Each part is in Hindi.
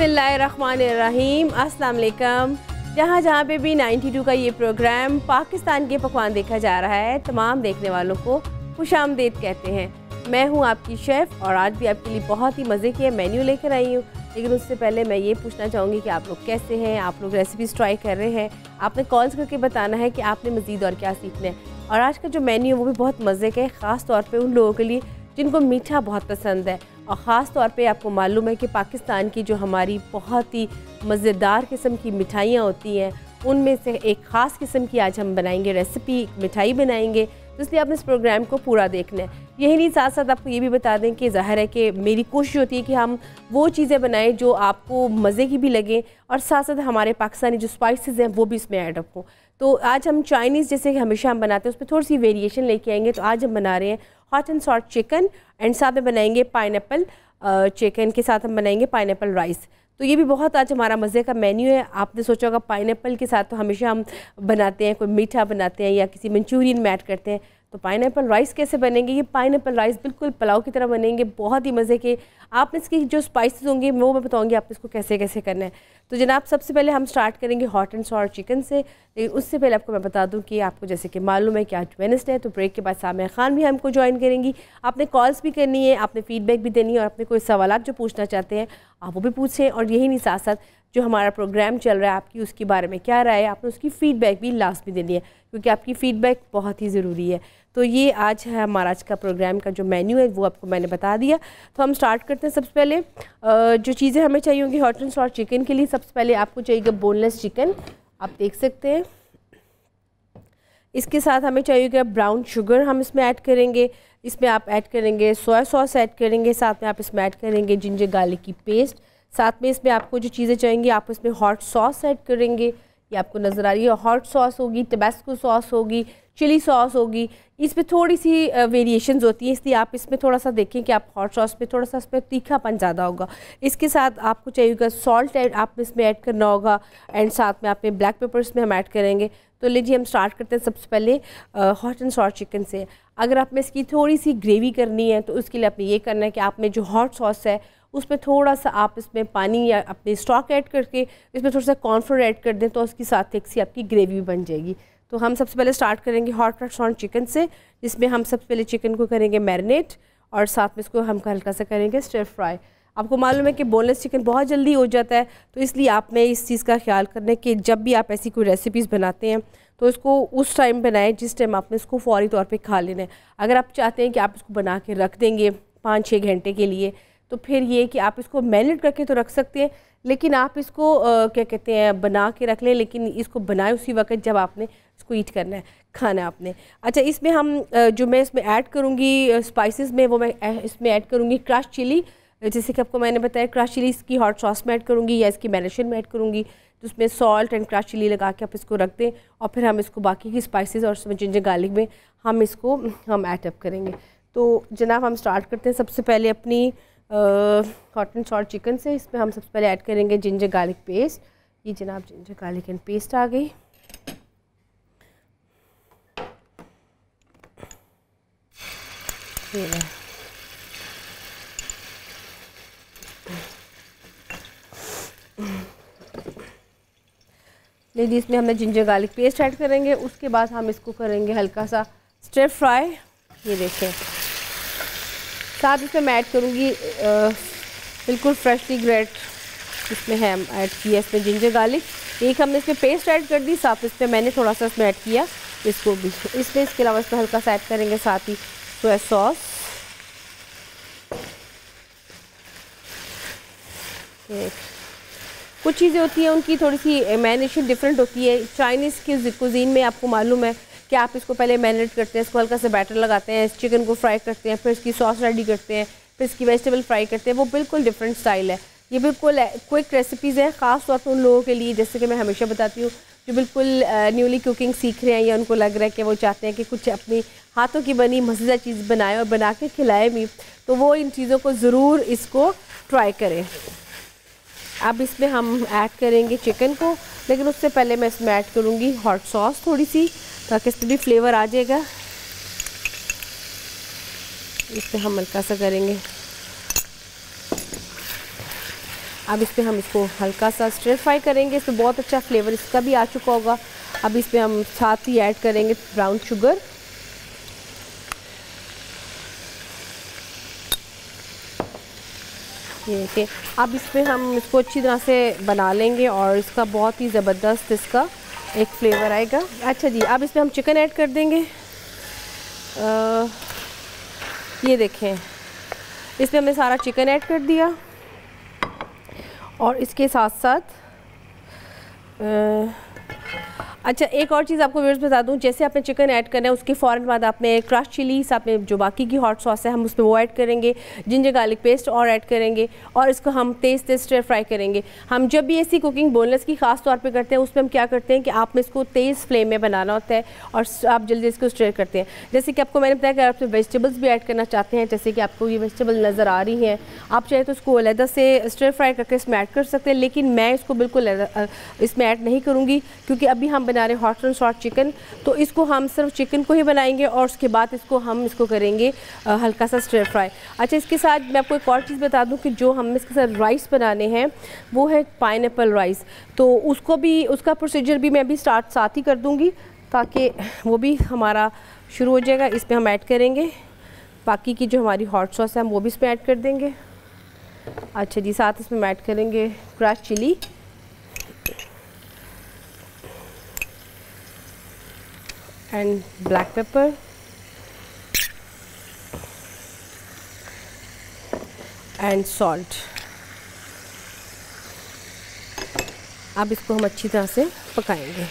बिस्मिल्लाहिर्रहमानिर्रहीम, अस्सलाम वालेकुम। जहाँ पे भी 92 का ये प्रोग्राम पाकिस्तान के पकवान देखा जा रहा है, तमाम देखने वालों को खुशामदीद कहते हैं। मैं हूँ आपकी शेफ़ और आज भी आपके लिए बहुत ही मज़े के मेन्यू लेकर आई हूँ। लेकिन उससे पहले मैं ये पूछना चाहूँगी कि आप लोग कैसे हैं, आप लोग रेसिपीज़ ट्राई कर रहे हैं। आपने कॉल्स करके बताना है कि आपने मज़ीद और क्या सीखना है। और आज का जो मेन्यू है वो भी बहुत मज़े का है, ख़ास तौर पे उन लोगों के लिए जिनको मीठा बहुत पसंद है। और ख़ास तौर पे आपको मालूम है कि पाकिस्तान की जो हमारी बहुत ही मज़ेदार किस्म की मिठाइयाँ होती हैं, उनमें से एक ख़ास किस्म की आज हम बनाएंगे रेसिपी, मिठाई बनाएंगे। तो इसलिए आपने इस प्रोग्राम को पूरा देखना है। यही नहीं, साथ साथ आपको ये भी बता दें कि ज़ाहिर है कि मेरी कोशिश होती है कि हम वो चीज़ें बनाएं जो आपको मज़े की भी लगें और साथ साथ हमारे पाकिस्तानी जो स्पाइसेस हैं वो भी इसमें ऐड अप हों। तो आज हम चाइनीज़ जैसे हमेशा हम बनाते हैं उसमें थोड़ी सी वेरिएशन लेके आएंगे। तो आज हम बना रहे हैं hot and salt chicken and साथ में बनाएंगे पाइनएप्पल चिकन के साथ हम बनाएंगे पाइनएप्पल राइस। तो ये भी बहुत आज हमारा मज़े का मेन्यू है। आपने सोचा होगा पाइनएप्पल के साथ तो हमेशा हम बनाते हैं, कोई मीठा बनाते हैं या किसी मंचूरियन में ऐड करते हैं। तो पाइनएप्पल राइस कैसे बनेंगे? ये पाइनएप्पल राइस बिल्कुल पुलाव की तरह बनेंगे, बहुत ही मज़े के। आपने इसकी जो स्पाइसेस होंगे वो मैं बताऊंगी आपने इसको कैसे कैसे करना है। तो जनाब सबसे पहले हम स्टार्ट करेंगे हॉट एंड सॉल्ट चिकन से। लेकिन उससे पहले आपको मैं बता दूं कि आपको जैसे कि मालूम है कि आज वेडनेसडे है, तो ब्रेक के बाद सामिया खान भी हमको ज्वाइन करेंगी। आपने कॉल्स भी करनी है, आपने फीडबैक भी देनी है और अपने कोई सवालात जो पूछना चाहते हैं आप वो भी पूछें। और यही नहीं, साथ साथ जो हमारा प्रोग्राम चल रहा है आपकी उसके बारे में क्या राय है, आपने उसकी फ़ीडबैक भी लास्ट में देनी है क्योंकि आपकी फ़ीडबैक बहुत ही ज़रूरी है। तो ये आज है हमारा आज का प्रोग्राम का जो मेन्यू है वो आपको मैंने बता दिया। तो हम स्टार्ट करते हैं। सबसे पहले जो चीज़ें हमें चाहिए होंगी हॉट एंड सॉल्ट चिकन के लिए, सबसे पहले आपको चाहिएगा बोनलेस चिकन, आप देख सकते हैं। इसके साथ हमें चाहिएगा ब्राउन शुगर, हम इसमें ऐड करेंगे। इसमें आप ऐड करेंगे सोया सॉस ऐड करेंगे, साथ में आप इसमें ऐड करेंगे जिंजर गार्लिक की पेस्ट। साथ में इसमें आपको जो चीज़ें चाहिएंगी आप इसमें हॉट सॉस ऐड करेंगे, ये आपको नज़र आ रही है। हॉट सॉस होगी, टबैस्को सॉस होगी, चिली सॉस होगी। इसमें थोड़ी सी वेरिएशंस होती हैं, इसलिए आप इसमें थोड़ा सा देखें कि आप हॉट सॉस में थोड़ा सा इसमें तीखापन ज़्यादा होगा। इसके साथ आपको चाहिएगा सॉल्ट ऐड आप इसमें ऐड करना होगा एंड साथ में आप में ब्लैक पेपर इसमें हम ऐड करेंगे। तो लीजिए हम स्टार्ट करते हैं सबसे पहले हॉट एंड सॉल्ट चिकन से। अगर आप में इसकी थोड़ी सी ग्रेवी करनी है तो उसके लिए आपने ये करना है कि आप में जो हॉट सॉस है उसमें थोड़ा सा आप इसमें पानी या अपने स्टॉक ऐड करके इसमें थोड़ा सा कॉर्नफ्लोर ऐड कर दें तो उसके साथ एक सी आपकी ग्रेवी बन जाएगी। तो हम सबसे पहले स्टार्ट करेंगे हॉट एंड सॉल्ट चिकन से, जिसमें हम सबसे पहले चिकन को करेंगे मैरिनेट और साथ में इसको हम हल्का सा करेंगे स्टिर फ्राई। आपको मालूम है कि बोनलेस चिकन बहुत जल्दी हो जाता है, तो इसलिए आपने इस चीज़ का ख्याल करना है कि जब भी आप ऐसी कोई रेसिपीज़ बनाते हैं तो इसको उस टाइम बनाएं जिस टाइम आपने इसको फौरी तौर पे खा लेना है। अगर आप चाहते हैं कि आप इसको बना के रख देंगे 5-6 घंटे के लिए तो फिर ये कि आप इसको मैरिनेट करके तो रख सकते हैं, लेकिन आप इसको क्या कहते हैं बना के रख लें, लेकिन इसको बनाए उसी वक्त जब आपने इसको ईट करना है, खाना आपने। अच्छा, इसमें हम जो मैं इसमें ऐड करूँगी स्पाइसेस में वो मैं इसमें ऐड करूँगी क्रश चिली, जैसे कि आपको मैंने बताया क्रश चिली इसकी हॉट सॉस में ऐड करूँगी या इसकी मैरिनेशन में ऐड करूँगी। तो उसमें सॉल्ट एंड क्रश चिली लगा के आप इसको रख दें और फिर हम इसको बाकी की स्पाइसेस और उसमें जिंजर गार्लिक में हम इसको ऐड अप करेंगे। तो जनाब हम स्टार्ट करते हैं सबसे पहले अपनी हॉट एंड सॉल्ट चिकन से। इसमें हम सबसे पहले ऐड करेंगे जिंजर गार्लिक पेस्ट। ये जनाब जिंजर गार्लिक एंड पेस्ट आ गई। लीजिए इसमें हमने जिंजर गार्लिक पेस्ट ऐड करेंगे, उसके बाद हम इसको करेंगे हल्का सा स्टिर फ्राई। ये देखें, साथ इसमें मैं ऐड करूँगी बिल्कुल फ्रेशली ग्रेट इसमें है हम ऐड किया इसमें जिंजर गार्लिक, एक हमने इसमें पेस्ट ऐड कर दी, साथ इसमें मैंने थोड़ा सा इसमें ऐड किया इसको भी इसमें। इसके अलावा इसमें हल्का सा ऐड करेंगे साथ ही सोया सॉस। कुछ चीज़ें होती हैं उनकी थोड़ी सी मैरिनेशन डिफरेंट होती है। चाइनीज़ की कुजीन में आपको मालूम है कि आप इसको पहले मैरिनेट करते हैं, इसको हल्का सा बैटर लगाते हैं, इस चिकन को फ्राई करते हैं, फिर इसकी सॉस रेडी करते हैं, फिर इसकी वेजिटेबल फ्राई करते हैं। वो बिल्कुल डिफरेंट स्टाइल है। ये बिल्कुल क्विक रेसिपीज़ हैं, ख़ास तौर पर उन लोगों के लिए, जैसे कि मैं हमेशा बताती हूँ, जो बिल्कुल न्यूली कुकिंग सीख रहे हैं या उनको लग रहा है कि वो चाहते हैं कि कुछ अपनी हाथों की बनी मज़ेदार चीज़ बनाए और बना के खिलाए भी, तो वो इन चीज़ों को ज़रूर इसको ट्राई करें। अब इसमें हम ऐड करेंगे चिकन को, लेकिन उससे पहले मैं इसमें ऐड करूँगी हॉट सॉस थोड़ी सी, ताकि इसमें भी फ्लेवर आ जाएगा। इसमें हम हल्का सा करेंगे अब इस पर हम इसको हल्का सा स्टर फ्राई करेंगे। इसमें बहुत अच्छा फ्लेवर इसका भी आ चुका होगा। अब इस पर हम साथ ही ऐड करेंगे ब्राउन शुगर, ये देखिए। अब इस पर हम इसको अच्छी तरह से बना लेंगे और इसका बहुत ही ज़बरदस्त इसका एक फ्लेवर आएगा। अच्छा जी, अब इसमें हम चिकन ऐड कर देंगे। ये देखें, इसमें हमने सारा चिकन ऐड कर दिया और इसके साथ साथ अच्छा एक और चीज़ आपको व्यूअर्स बता दूं, जैसे आपने चिकन ऐड करना है उसके फ़ौरन बाद आपने क्रश चिली, साथ में जो बाकी की हॉट सॉस है हम उसमें वो ऐड करेंगे, जिंजर गार्लिक पेस्ट और ऐड करेंगे और इसको हम तेज़ तेज़ स्टर फ्राई करेंगे। हम जब भी ऐसी कुकिंग बोनलेस की ख़ास तौर पे करते हैं उसमें हम क्या करते हैं कि आपने इसको तेज़ फ्लेम में बनाना होता है और आप जल्दी इसको स्टर करते हैं। जैसे कि आपको मैंने बताया कि आप वेजिटेबल्स भी ऐड करना चाहते हैं, जैसे कि आपको ये वेजिटेबल नज़र आ रही हैं, आप चाहे तो इसको अलग से स्टर फ्राई करके इसमें ऐड कर सकते हैं, लेकिन मैं इसको बिल्कुल इसमें ऐड नहीं करूँगी क्योंकि अभी हम बना रहे हैं हॉट एंड सॉट चिकन, तो इसको हम सिर्फ चिकन को ही बनाएंगे और उसके बाद इसको करेंगे हल्का सा स्टर फ्राई। अच्छा, इसके साथ मैं आपको एक और चीज़ बता दूं कि जो हम इसके साथ राइस बनाने हैं वो है पाइनएप्पल राइस, तो उसका प्रोसीजर भी मैं अभी साथ ही कर दूंगी ताकि वो भी हमारा शुरू हो जाएगा। इसमें हम ऐड करेंगे बाकी की जो हमारी हॉट सॉस है हम वो भी इसमें ऐड कर देंगे। अच्छा जी, साथ इसमें हम ऐड करेंगे crush chilli, and black pepper and salt. अब इसको हम अच्छी तरह से पकाएंगे,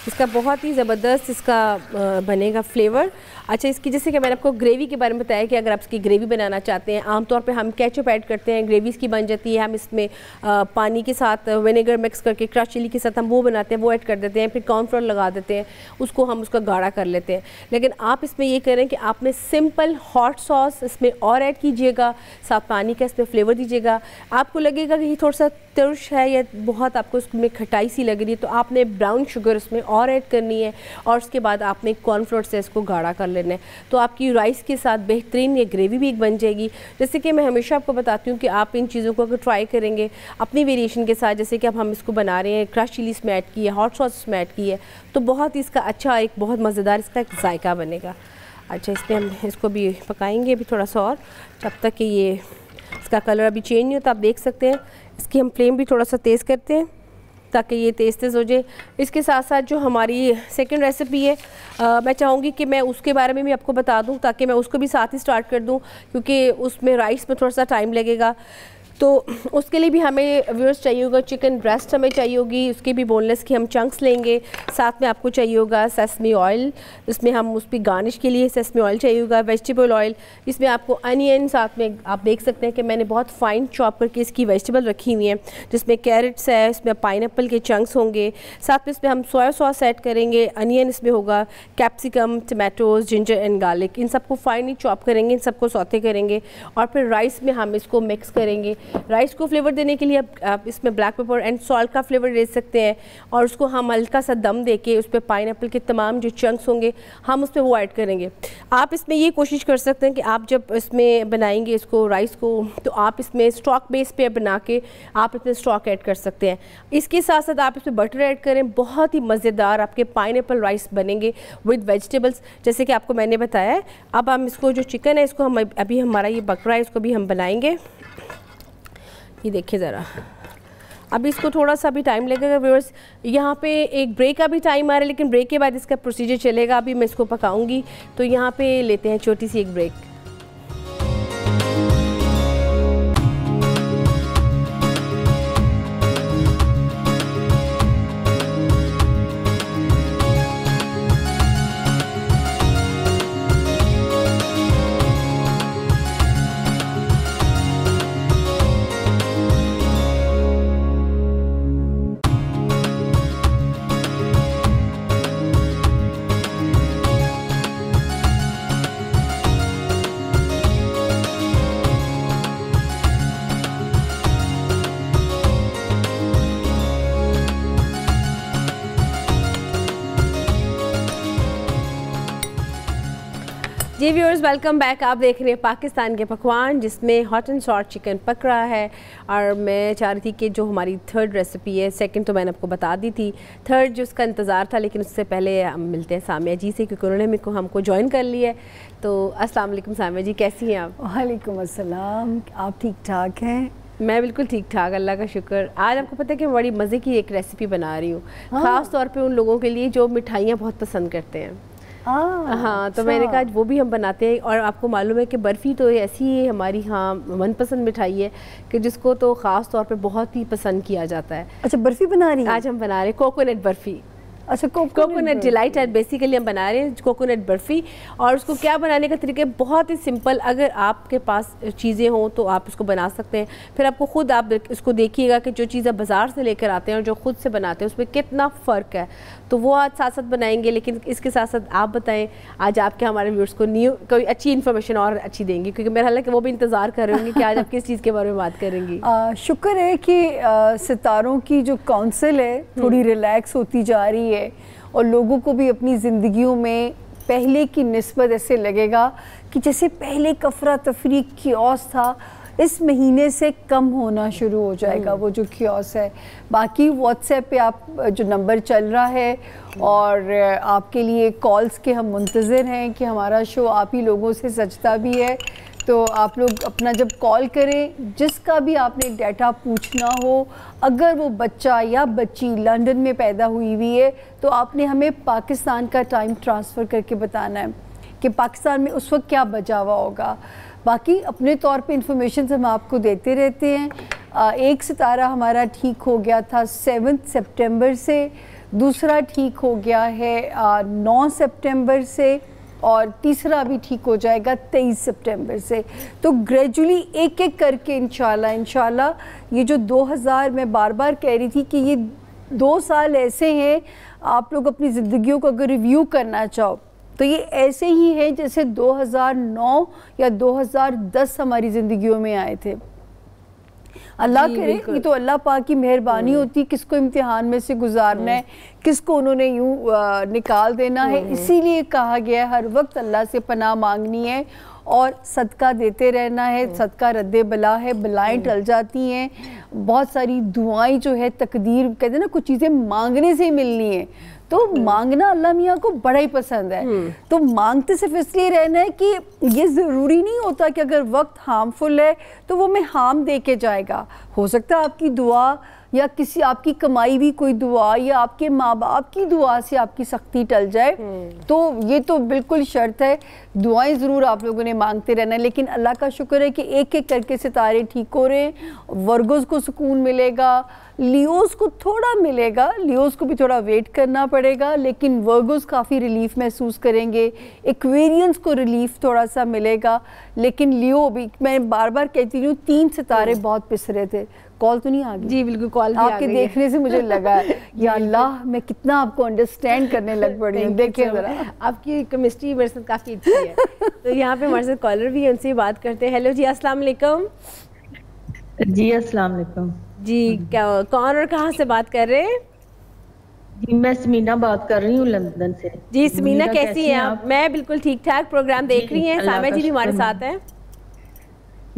इसका बहुत ही ज़बरदस्त इसका बनेगा फ्लेवर। अच्छा, इसकी जैसे कि मैंने आपको ग्रेवी के बारे में बताया कि अगर आप इसकी ग्रेवी बनाना चाहते हैं, आमतौर पे हम केचप ऐड करते हैं, ग्रेवी इसकी बन जाती है, हम इसमें पानी के साथ विनेगर मिक्स करके क्रश चिली के साथ हम वो बनाते हैं, वो ऐड कर देते हैं, फिर कॉर्नफ्लोर लगा देते हैं, उसको हम उसका गाढ़ा कर लेते हैं। लेकिन आप इसमें ये करें कि आपने सिंपल हॉट सॉस इसमें और ऐड कीजिएगा, साथ पानी का इसमें फ्लेवर दीजिएगा। आपको लगेगा कि ये थोड़ा सा तुर्श है या बहुत आपको इसमें खटाई सी लग रही है, तो आपने ब्राउन शुगर इसमें और ऐड करनी है और उसके बाद आपने कॉर्नफ्लोर से इसको गाढ़ा कर लेना है, तो आपकी राइस के साथ बेहतरीन ये ग्रेवी भी एक बन जाएगी। जैसे कि मैं हमेशा आपको बताती हूँ कि आप इन चीज़ों को अगर ट्राई करेंगे अपनी वेरिएशन के साथ, जैसे कि अब हम इसको बना रहे हैं, क्रश चिली इसमें ऐड की है, हॉट सॉस इसमें ऐड की है, तो बहुत इसका अच्छा एक बहुत मज़ेदार इसका एक जायका बनेगा। अच्छा, इसमें हम इसको भी पकाएंगे अभी थोड़ा सा और, जब तक कि ये इसका कलर अभी चेंज नहीं होता। आप देख सकते हैं इसकी हम फ्लेम भी थोड़ा सा तेज़ करते हैं ताकि ये तेज़ हो जाए। इसके साथ साथ जो हमारी सेकंड रेसिपी है, मैं चाहूँगी कि मैं उसके बारे में भी आपको बता दूँ ताकि मैं उसको भी साथ ही स्टार्ट कर दूँ, क्योंकि उसमें राइस में थोड़ा सा टाइम लगेगा। तो उसके लिए भी हमें व्यूअर्स चाहिए होगा चिकन ब्रेस्ट, हमें चाहिए होगी, उसके भी बोनलेस की हम चंक्स लेंगे। साथ में आपको चाहिए होगा सेसमी ऑयल, इसमें हम उस पर गार्निश के लिए सेसमी ऑयल चाहिए होगा, वेजिटेबल ऑयल, इसमें आपको अनियन, साथ में आप देख सकते हैं कि मैंने बहुत फाइन चॉप करके इसकी वेजिटेबल रखी हुई है, जिसमें कैरेट्स है, इसमें पाइनएप्पल के चंक्स होंगे, साथ में इसमें हम सोया सॉस ऐड करेंगे, अनियन इसमें होगा, capsicum, tomatoes, ginger and garlic, इन सबको फाइनली चॉप करेंगे, इन सबको सौते करेंगे और फिर राइस में हम इसको मिक्स करेंगे। राइस को फ्लेवर देने के लिए आप इसमें ब्लैक पेपर एंड सॉल्ट का फ्लेवर दे सकते हैं और उसको हम हल्का सा दम देके उस पर पाइनएप्पल के तमाम जो चंक्स होंगे हम उसमें वो ऐड करेंगे। आप इसमें ये कोशिश कर सकते हैं कि आप जब इसमें बनाएंगे इसको राइस को, तो आप इसमें स्टॉक बेस पे बना के आप इसमें स्टॉक ऐड कर सकते हैं। इसके साथ साथ आप इसमें बटर ऐड करें, बहुत ही मज़ेदार आपके पाइनएप्पल राइस बनेंगे विद वेजिटेबल्स, जैसे कि आपको मैंने बताया है। अब हम इसको जो चिकन है इसको हम अभी हमारा ये बकरा है इसको भी हम बनाएंगे। ये देखिए ज़रा, अभी इसको थोड़ा सा भी टाइम लगेगा व्यूअर्स। यहाँ पे एक ब्रेक का भी टाइम आ रहा है, लेकिन ब्रेक के बाद इसका प्रोसीजर चलेगा। अभी मैं इसको पकाऊंगी, तो यहाँ पे लेते हैं छोटी सी एक ब्रेक। जी व्यूअर्स, वेलकम बैक। आप देख रहे हैं पाकिस्तान के पकवान, जिसमें हॉट एंड सॉल्ट चिकन पक रहा है। और मैं चाह रही थी कि जो हमारी थर्ड रेसिपी है, सेकंड तो मैंने आपको बता दी थी, थर्ड जो उसका इंतज़ार था, लेकिन उससे पहले हम मिलते हैं सामिया जी से, क्योंकि उन्होंने हमको ज्वाइन कर लिया है। तो अस्सलाम वालेकुम सामिया जी, कैसी हैं आप? वालेकुम अस्सलाम, आप ठीक ठाक हैं? मैं बिल्कुल ठीक ठाक, अल्लाह का शुक्र। आज आपको पता है कि मैं बड़ी मज़े की एक रेसिपी बना रही हूँ, ख़ास तौर पे उन लोगों के लिए जो मिठाइयाँ बहुत पसंद करते हैं। हाँ, तो मैंने कहा वो भी हम बनाते हैं। और आपको मालूम है कि बर्फ़ी तो ऐसी हमारी मनपसंद मिठाई है कि जिसको तो ख़ास तौर पे बहुत ही पसंद किया जाता है। अच्छा, बर्फ़ी बना रही हैं? आज हम बना रहे हैं कोकोनट बर्फ़ी। अच्छा, कोकोनट डिलाइट है बेसिकली, हम बना रहे हैं कोकोनट बर्फ़ी। और उसको क्या बनाने का तरीका बहुत ही सिंपल, अगर आपके पास चीज़ें हों तो आप उसको बना सकते हैं। फिर आपको ख़ुद आप इसको देखिएगा कि जो चीज़ें बाज़ार से लेकर आते हैं और जो ख़ुद से बनाते हैं उसमें कितना फ़र्क है। तो वो आज साथ साथ बनाएंगे, लेकिन इसके साथ साथ आप बताएं आज आपके हमारे व्यूअर्स को कोई अच्छी इन्फॉर्मेशन और अच्छी देंगी, क्योंकि मेरा हाल है कि वो भी इंतज़ार कर रहे होंगे कि आज आप किस चीज़ के बारे में बात करेंगी। शुक्र है कि सितारों की जो काउंसिल है थोड़ी रिलैक्स होती जा रही है और लोगों को भी अपनी ज़िंदगियों में पहले की निस्बत ऐसे लगेगा कि जैसे पहले कफरा तफरी कियोस था, इस महीने से कम होना शुरू हो जाएगा वो जो कियोस है। बाकी व्हाट्सएप पे आप जो नंबर चल रहा है और आपके लिए कॉल्स के हम मुंतज़िर हैं कि हमारा शो आप ही लोगों से सजता भी है। तो आप लोग अपना जब कॉल करें, जिसका भी आपने डाटा पूछना हो, अगर वो बच्चा या बच्ची लंदन में पैदा हुई हुई है तो आपने हमें पाकिस्तान का टाइम ट्रांसफ़र करके बताना है कि पाकिस्तान में उस वक्त क्या बचा हुआ होगा। बाकी अपने तौर पे इंफॉर्मेशन हम आपको देते रहते हैं। एक सितारा हमारा ठीक हो गया था 7 सितंबर से, दूसरा ठीक हो गया है 9 सितंबर से, और तीसरा भी ठीक हो जाएगा 23 सितंबर से। तो ग्रेजुअली एक एक करके इंशाल्लाह ये जो 2000, मैं बार बार कह रही थी कि ये 2 साल ऐसे हैं, आप लोग अपनी ज़िंदगियों को अगर रिव्यू करना चाहो तो ये ऐसे ही है जैसे 2009 या 2010 हमारी ज़िंदगियों में आए थे। अल्लाह करे, ये तो अल्लाह पाक की मेहरबानी होती, किसको इम्तिहान में से गुजारना है, किसको उन्होंने यूँ निकाल देना है। इसीलिए कहा गया है हर वक्त अल्लाह से पनाह मांगनी है और सदका देते रहना है। सदका रद्दे बला है, बलाएं टल जाती हैं। बहुत सारी दुआएं जो है तकदीर, कहते हैं ना कुछ चीज़ें मांगने से मिलनी है, तो मांगना अल्लाह मियाँ को बड़ा ही पसंद है। तो मांगते सिर्फ इसलिए रहना है कि ये ज़रूरी नहीं होता कि अगर वक्त हार्मफुल है तो वो हमें हार्म दे के जाएगा। हो सकता है आपकी दुआ या किसी आपकी कमाई भी कोई दुआ या आपके माँ बाप की दुआ से आपकी सख्ती टल जाए, तो ये तो बिल्कुल शर्त है। दुआएं ज़रूर आप लोगों ने मांगते रहना है, लेकिन अल्लाह का शुक्र है कि एक एक करके सितारे ठीक हो रहे हैं। वर्गोज़ को सुकून मिलेगा, लियोज़ को थोड़ा मिलेगा, लियोज़ को भी थोड़ा वेट करना पड़ेगा, लेकिन वर्गोज़ काफ़ी रिलीफ महसूस करेंगे। एक्वेरियंस को रिलीफ थोड़ा सा मिलेगा, लेकिन लियो भी, मैं बार बार कहती हूँ 3 सितारे बहुत पिस रहे थे। कॉल तो नहीं आ गई? जी बिल्कुल, कॉल आपके देखने से मुझे लगा या अल्लाह मैं कितना आपको अंडरस्टैंड करने लग पड़ी हूँ। देखिए ज़रा, आपकी केमिस्ट्री मेरे साथ काफ़ी अच्छी है। तो यहाँ पे हमारे साथ कॉलर भी है, उनसे बात करते हैं। हेलो जी, अस्सलाम वालेकुम। जी अस्सलाम वालेकुम जी, क्या कौन और कहाँ से बात कर रहे हैं? जी मैं समीना बात कर रही हूँ लंदन से। जी समीना, कैसी हैं आप? मैं बिल्कुल ठीक ठाक। प्रोग्राम देख रही हैं? सामिया जी भी हमारे साथ हैं।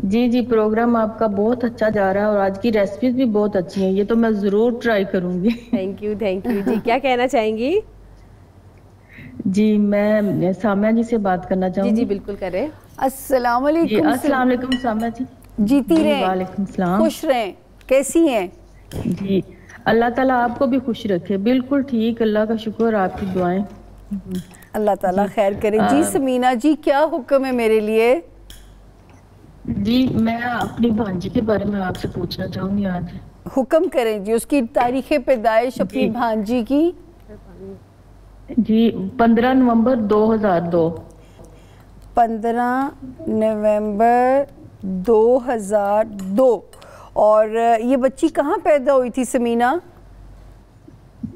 जी जी, प्रोग्राम आपका बहुत अच्छा जा रहा है और आज की रेसिपीज भी बहुत अच्छी हैं, ये तो मैं जरूर ट्राई करूंगी। थैंक यू जी। क्या कहना चाहेंगी? जी मैं सामिया जी से बात करना चाहूंगी। जी बिल्कुल करें। अस्सलाम वालेकुम। अस्सलाम वालेकुम सामिया जी। जीती रहें, वालेकुम सलाम, खुश रहें। कैसी हैं? जी अल्लाह ताला आपको भी खुश रखे। बिल्कुल ठीक, अल्लाह का शुक्र, आपकी दुआएं अल्लाह ताला खैर करे। जी समीना जी, क्या हुक्म है मेरे लिए? जी मैं अपनी भांजी के बारे में आपसे पूछना चाहूंगी आज। हुक्म करें जी, उसकी तारीख पैदाइश अपनी भांजी की। जी 15 नवंबर 2002। 15 नवंबर 2002। और ये बच्ची कहाँ पैदा हुई थी समीना?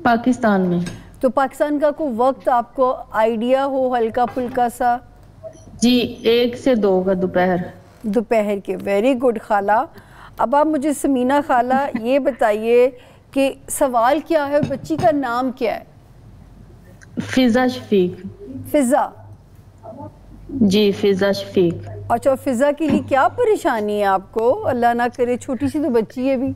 पाकिस्तान में। तो पाकिस्तान का कोई वक्त आपको आइडिया हो हल्का फुल्का सा? जी 1 से 2 का दोपहर के। वेरी गुड खाला। अब आप मुझे समीना खाला ये बताइए कि सवाल क्या है, बच्ची का नाम क्या है? फिजा शफीक। फिजा, जी, फिजा शफीक। अच्छा, फिजा के लिए क्या परेशानी है आपको? अल्लाह ना करे, छोटी सी तो बच्ची है अभी।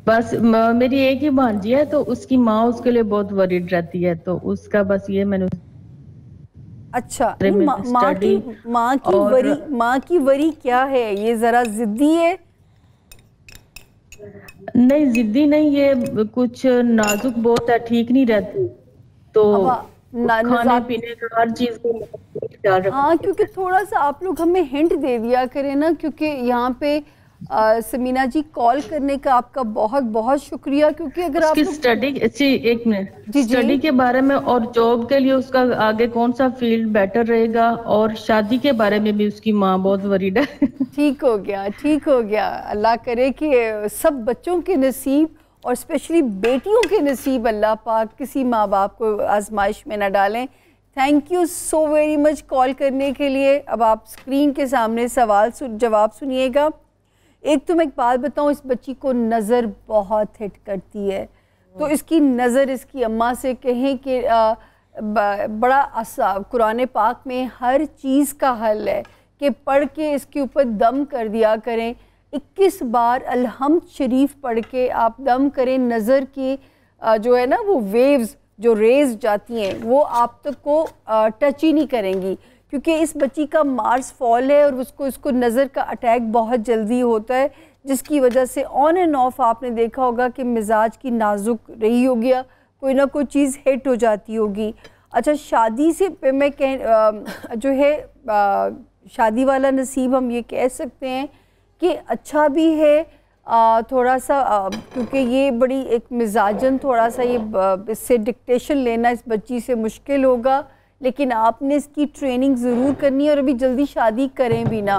बस मेरी एक ही भांजी है, तो उसकी माँ उसके लिए बहुत वरीड रहती है, तो उसका बस ये मैंने अच्छा, नहीं स्टडी और माँ की वरी क्या है? ये जरा जिद्दी है? नहीं, जिद्दी नहीं, ये कुछ नाजुक बहुत है, ठीक नहीं रहती, तो अब खाने पीने का हर चीज को ख्याल रखना हाँ, पड़ता क्योंकि है। थोड़ा सा आप लोग हमें हिंट दे दिया करें ना, क्योंकि यहाँ पे समीना जी कॉल करने का आपका बहुत बहुत शुक्रिया, क्योंकि अगर आप उसकी लोग स्टडी अच्छी, एक मिनट, जी जी स्टडी के बारे में और जॉब के लिए उसका आगे कौन सा फील्ड बेटर रहेगा, और शादी के बारे में भी उसकी माँ बहुत वरीड है। ठीक हो गया, ठीक हो गया। अल्लाह करे कि सब बच्चों के नसीब और स्पेशली बेटियों के नसीब अल्लाह पाक किसी माँ बाप को आजमाइश में ना डालें। Thank you so very much call करने के लिए। अब आप स्क्रीन के सामने सवाल जवाब सुनिएगा। एक तो मैं एक बात बताऊं, इस बच्ची को नज़र बहुत हिट करती है, तो इसकी नज़र इसकी अम्मा से कहें कि बड़ा आसान, कुरान पाक में हर चीज़ का हल है कि पढ़ के इसके ऊपर दम कर दिया करें। 21 बार अलहम्द शरीफ पढ़ के आप दम करें, नज़र की जो है ना वो वेव्स जो रेज जाती हैं वो आप तक को टच ही नहीं करेंगी, क्योंकि इस बच्ची का मार्स फॉल है और उसको नज़र का अटैक बहुत जल्दी होता है, जिसकी वजह से ऑन एंड ऑफ आपने देखा होगा कि मिजाज की नाजुक रही होगी, कोई ना कोई चीज़ हिट हो जाती होगी। अच्छा, शादी से पे मैं जो है शादी वाला नसीब हम ये कह सकते हैं कि अच्छा भी है, थोड़ा सा क्योंकि ये बड़ी एक मिजाजन थोड़ा सा ये इससे डिक्टेशन लेना इस बच्ची से मुश्किल होगा, लेकिन आपने इसकी ट्रेनिंग ज़रूर करनी है और अभी जल्दी शादी करें भी ना,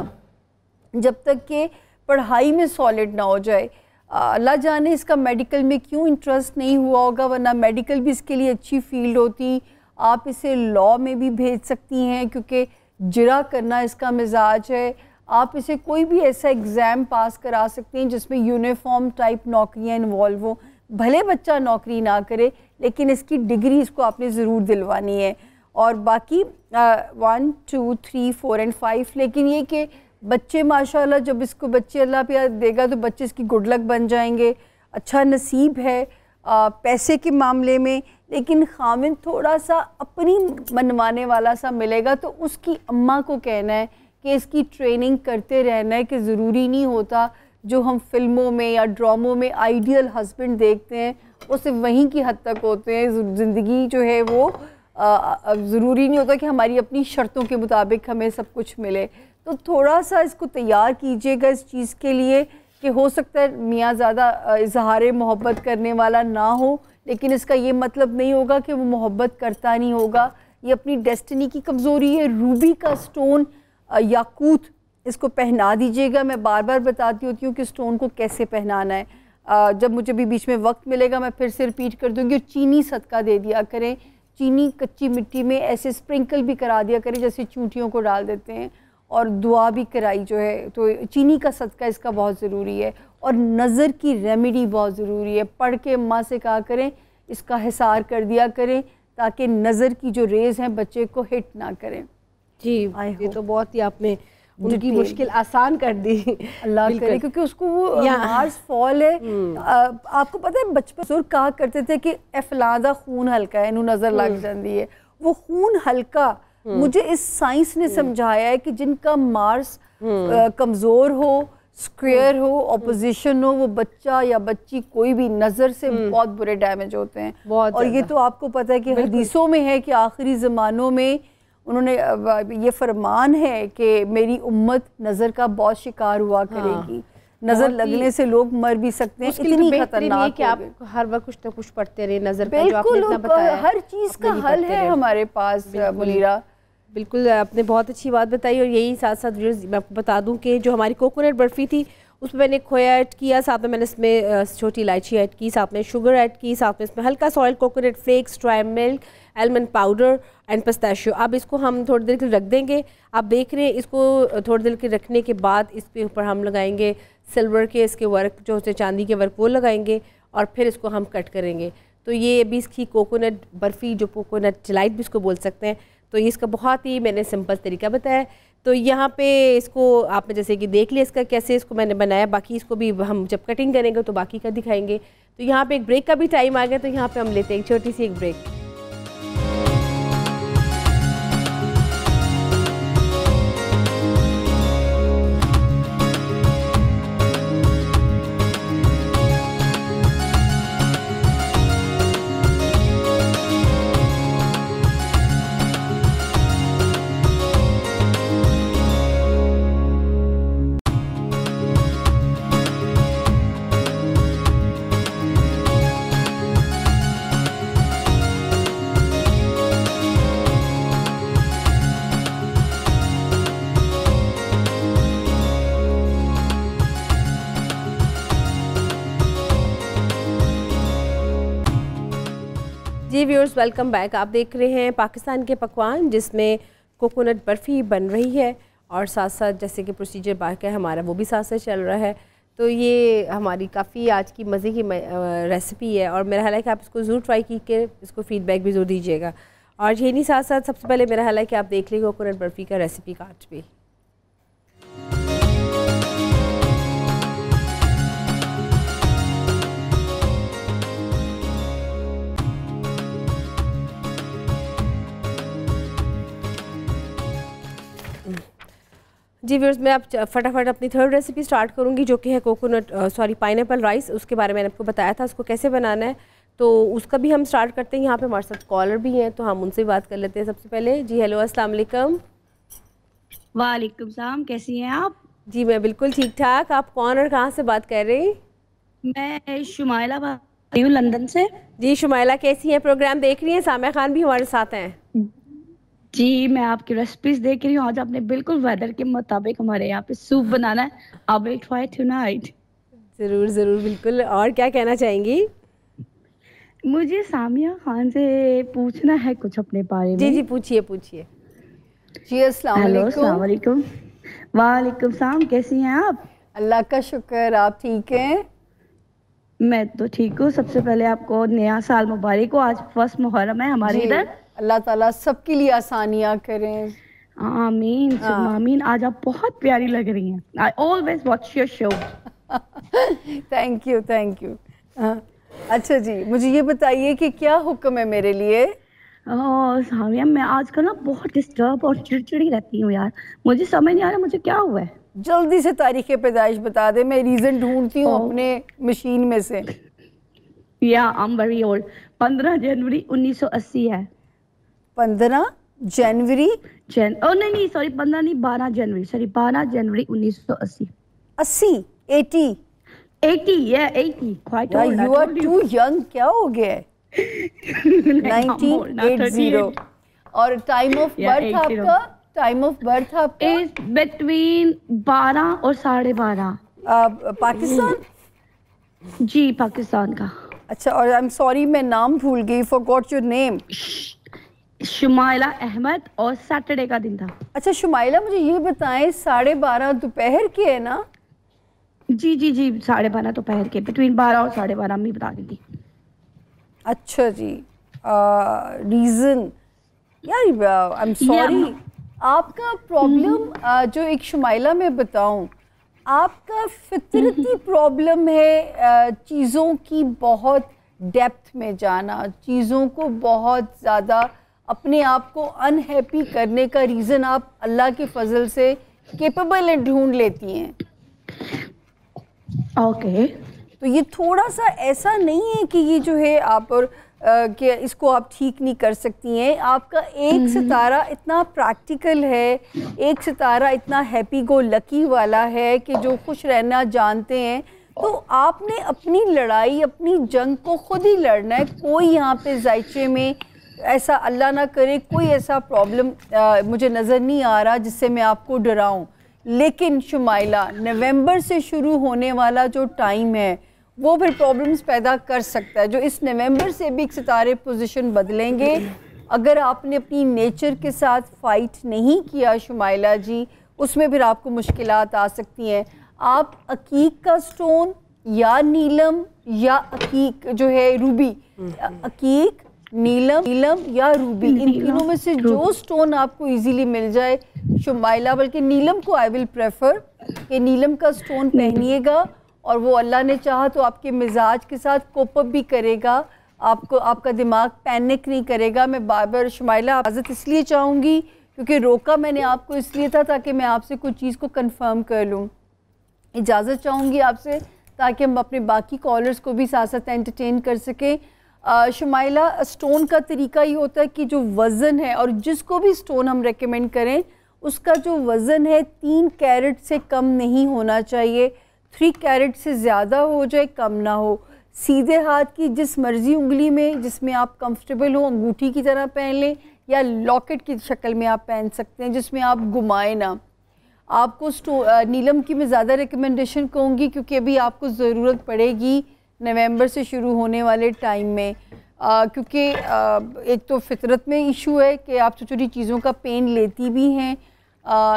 जब तक कि पढ़ाई में सॉलिड ना हो जाए। अल्लाह जाने इसका मेडिकल में क्यों इंटरेस्ट नहीं हुआ होगा, वरना मेडिकल भी इसके लिए अच्छी फील्ड होती। आप इसे लॉ में भी भेज सकती हैं, क्योंकि जिरा करना इसका मिजाज है। आप इसे कोई भी ऐसा एग्ज़ाम पास करा सकते हैं जिसमें यूनिफॉर्म टाइप नौकरियाँ इन्वॉल्व हो, भले बच्चा नौकरी ना करे लेकिन इसकी डिग्री इसको आपने ज़रूर दिलवानी है। और बाकी 1 2 3 4 और 5, लेकिन ये कि बच्चे माशाल्लाह, जब इसको बच्चे अल्लाह पे देगा तो बच्चे इसकी गुड लक बन जाएंगे। अच्छा नसीब है पैसे के मामले में, लेकिन खामिन थोड़ा सा अपनी मनवाने वाला सा मिलेगा, तो उसकी अम्मा को कहना है कि इसकी ट्रेनिंग करते रहना है, कि ज़रूरी नहीं होता जो हम फिल्मों में या ड्रामों में आइडियल हस्बैंड देखते हैं वो सिर्फ वहीं की हद तक होते हैं। ज़िंदगी जो है वो ज़रूरी नहीं होता कि हमारी अपनी शर्तों के मुताबिक हमें सब कुछ मिले। तो थोड़ा सा इसको तैयार कीजिएगा इस चीज़ के लिए कि हो सकता है मियाँ ज़्यादा इजहार मोहब्बत करने वाला ना हो, लेकिन इसका ये मतलब नहीं होगा कि वो मोहब्बत करता नहीं होगा। ये अपनी डेस्टिनी की कमज़ोरी है। रूबी का स्टोन याकूत इसको पहना दीजिएगा। मैं बार बार बताती होती हूँ कि स्टोन को कैसे पहनाना है। जब मुझे भी बीच में वक्त मिलेगा मैं फिर से रिपीट कर दूँगी। और चीनी सदका दे दिया करें, चीनी कच्ची मिट्टी में ऐसे स्प्रिंकल भी करा दिया करें जैसे चूंटियों को डाल देते हैं, और दुआ भी कराई जो है। तो चीनी का सदका इसका बहुत ज़रूरी है। और नज़र की रेमेडी बहुत ज़रूरी है। पढ़ के अम्मा से कहा करें इसका हिसार कर दिया करें, ताकि नज़र की जो रेज़ हैं बच्चे को हिट ना करें। जी, ये तो बहुत ही आपने उनकी मुश्किल आसान कर दी, अल्लाह करे, क्योंकि उसको वो मार्स फॉल है। आपको पता है बचपन बुजुर्ग कहा करते थे कि एफलादा खून हल्का है, इन्हों नज़र लग जाती है। वो खून हल्का मुझे इस साइंस ने समझाया है कि जिनका मार्स कमज़ोर हो, स्क्वायर हो, ऑपोजिशन हो, वो बच्चा या बच्ची कोई भी नज़र से बहुत बुरे डैमेज होते हैं। और ये तो आपको पता है कि हदीसों में है कि आखिरी ज़मानों में उन्होंने ये फरमान है कि मेरी उम्मत नज़र का बहुत शिकार हुआ करेगी। नज़र लगने से लोग मर भी सकते हैं, इतनी खतरनाक है कि आप हर वक्त कुछ ना कुछ पढ़ते रहे। नज़र का जो आपने इतना बताया, हर चीज़ का हल है हमारे पास। मुनीरा बिल्कुल आपने बहुत अच्छी बात बताई। और यही साथ साथ मैं आपको बता दूं कि जो हमारी कोकोनट बर्फ़ी थी उसमें मैंने खोया ऐड किया, साथ में मैंने इसमें छोटी इलायची ऐड की, साथ में शुगर ऐड की, साथ में इसमें हल्का सॉइल्ड coconut flakes, dry milk, almond powder and pistachio. अब इसको हम थोड़ी देर के लिए रख देंगे। आप देख रहे हैं इसको थोड़ी देर के रखने के बाद इसके ऊपर हम लगाएंगे सिल्वर के इसके वर्क जो होते चांदी के वर्क वो लगाएंगे, और फिर इसको हम कट करेंगे। तो ये अभी इसकी कोकोनट बर्फ़ी जो कोकोनट डिलाइट भी इसको बोल सकते हैं, तो ये इसका बहुत ही मैंने सिंपल तरीका बताया। तो यहाँ पे इसको आपने जैसे कि देख लिया इसका कैसे इसको मैंने बनाया, बाकी इसको भी हम जब कटिंग करेंगे तो बाकी का दिखाएंगे। तो यहाँ पे एक ब्रेक का भी टाइम आ गया, तो यहाँ पे हम लेते हैं एक छोटी सी एक ब्रेक। जी व्यूअर्स, वेलकम बैक। आप देख रहे हैं पाकिस्तान के पकवान, जिसमें कोकोनट बर्फ़ी बन रही है और साथ साथ जैसे कि प्रोसीजर बाकी है हमारा वो भी साथ साथ चल रहा है। तो ये हमारी काफ़ी आज की मज़े की रेसिपी है और मेरा ख्याल है कि आप इसको ज़रूर ट्राई कीजिए, इसको फीडबैक भी ज़रूर दीजिएगा। और यही नहीं, साथ साथ सबसे पहले मेरा ख्याल है कि आप देख लीजिए कोकोनट बर्फ़ी का रेसिपी कार्ड भी। जी व्यूअर्स, मैं अब फटाफट अपनी थर्ड रेसिपी स्टार्ट करूंगी, जो कि है कोकोनट पाइनएप्पल राइस। उसके बारे में मैंने आपको बताया था उसको कैसे बनाना है, तो उसका भी हम स्टार्ट करते हैं। यहाँ पे हमारे साथ कॉलर भी हैं, तो हम उनसे बात कर लेते हैं सबसे पहले। जी हेलो, अस्सलाम वालेकुम। वालेकुम सलाम, कैसी हैं आप? जी मैं बिल्कुल ठीक ठाक। आप कौन और कहाँ से बात कर रही? मैं शुमाइला बात कर रही हूँ लंदन से। जी शुमाइला, कैसी हैं? प्रोग्राम देख रही हैं? सामिया खान भी हमारे साथ हैं। जी मैं आपकी रेसिपीज देख रही हूँ। आज आपने बिल्कुल वेदर के मुताबिक हमारे यहाँ पे सूप बनाना है। I will try tonight. ज़रूर ज़रूर, बिल्कुल। और क्या कहना चाहेंगी? मुझे सामिया खान से पूछना है कुछ अपने बारे में। जी जी पूछिए पूछिए। जी अस्सलाम हेलो, वालेकुम। अस्सलाम वालेकुम। वालेकुम सलाम, कैसी हैं आप? अल्लाह का शुक्र, आप ठीक हैं? मैं तो ठीक हूँ। सबसे पहले आपको नया साल मुबारक हो। आज फर्स्ट मुहर्रम है हमारे जी, इधर। अल्लाह ताला सबके लिए आसानियाँ करें। आमीन हाँ। आमीन। आज आप बहुत प्यारी लग रही हैं। I always watch your show. Thank you thank you. अच्छा जी, मुझे ये बताइए कि क्या हुक्म है मेरे लिए? सामिया, मैं आजकल ना बहुत डिस्टर्ब और चिड़चिड़ी रहती हूँ यार। मुझे समझ नहीं आ रहा मुझे क्या हुआ है। जल्दी से तारीख़ पैदाइश बता दे, मैं रीज़न ढूंढती हूँ अपने मशीन में से। या आई एम वेरी ओल्ड। 15 जनवरी 1980 है। 15 जनवरी? नहीं सॉरी, 15 नहीं, 12 जनवरी, सॉरी 12 जनवरी 1980। 80 80 quite old. You are too young. क्या हो गया है? 1980। और टाइम ऑफ बर्थ आपका? टाइम ऑफ बर्थ आपका इज बिटवीन 12 और 12:30। पाकिस्तान? जी पाकिस्तान का। अच्छा, और आई एम सॉरी मैं नाम भूल गई, forgot your name. Shumaila Ahmed, और सैटरडे का दिन था। अच्छा शुमाइला, मुझे ये बताएं 12:30 दोपहर के है ना? जी जी जी, 12:30 दोपहर के, बिटवीन 12 और 12:30 अम्मी बता दी थी। अच्छा जी, रीज़न यार आई एम सॉरी। आपका प्रॉब्लम जो एक शुमाइला में बताऊं, आपका फितरती प्रॉब्लम है चीज़ों की बहुत डेप्थ में जाना, चीज़ों को बहुत ज़्यादा अपने आप को अनहैप्पी करने का रीज़न आप अल्लाह के फजल से केपेबल ढूंढ लेती हैं। ओके। तो ये थोड़ा सा ऐसा नहीं है कि ये जो है आप और कि इसको आप ठीक नहीं कर सकती हैं। आपका एक सितारा इतना प्रैक्टिकल है, एक सितारा इतना हैप्पी गो लकी वाला है कि जो खुश रहना जानते हैं। तो आपने अपनी लड़ाई, अपनी जंग को खुद ही लड़ना है। कोई यहाँ पे जायचे में ऐसा अल्लाह ना करे कोई ऐसा प्रॉब्लम मुझे नज़र नहीं आ रहा जिससे मैं आपको डराऊं। लेकिन शुमाइला, नवंबर से शुरू होने वाला जो टाइम है वो फिर प्रॉब्लम्स पैदा कर सकता है। जो इस नवंबर से भी एक सितारे पोजीशन बदलेंगे। अगर आपने अपनी नेचर के साथ फाइट नहीं किया शुमाइला जी, उसमें फिर आपको मुश्किलात आ सकती हैं। आप अकीक का स्टोन या नीलम या अकीक जो है रूबी, अकीक नीलम या रूबी, इन तीनों में से जो स्टोन आपको इजीली मिल जाए शुमाइला, बल्कि नीलम को आई विल प्रेफर कि नीलम का स्टोन पहनिएगा और वो अल्लाह ने चाहा तो आपके मिजाज के साथ कोप अप भी करेगा, आपको आपका दिमाग पैनिक नहीं करेगा। मैं बार बार शुमाइला इजाज़त इसलिए चाहूँगी क्योंकि रोका मैंने आपको इसलिए था ताकि मैं आपसे कुछ चीज़ को कंफर्म कर लूँ। इजाज़त चाहूँगी आपसे ताकि हम अपने बाकी कॉलर्स को भी साथ साथ एंटरटेन कर सकें। शुमाइला, स्टोन का तरीका ये होता है कि जो वज़न है, और जिसको भी स्टोन हम रेकमेंड करें उसका जो वज़न है 3 कैरेट से कम नहीं होना चाहिए, 3 कैरेट से ज़्यादा हो जाए कम ना हो। सीधे हाथ की जिस मर्ज़ी उंगली में जिसमें आप कंफर्टेबल हो, अंगूठी की तरह पहन लें या लॉकेट की शक्ल में आप पहन सकते हैं जिसमें आप घुमाएं ना। आपको नीलम की मैं ज़्यादा रिकमेंडेशन कहूँगी क्योंकि अभी आपको ज़रूरत पड़ेगी नवंबर से शुरू होने वाले टाइम में, क्योंकि एक तो फितरत में इशू है कि आप छोटी छोटी चीज़ों का पेन लेती भी हैं,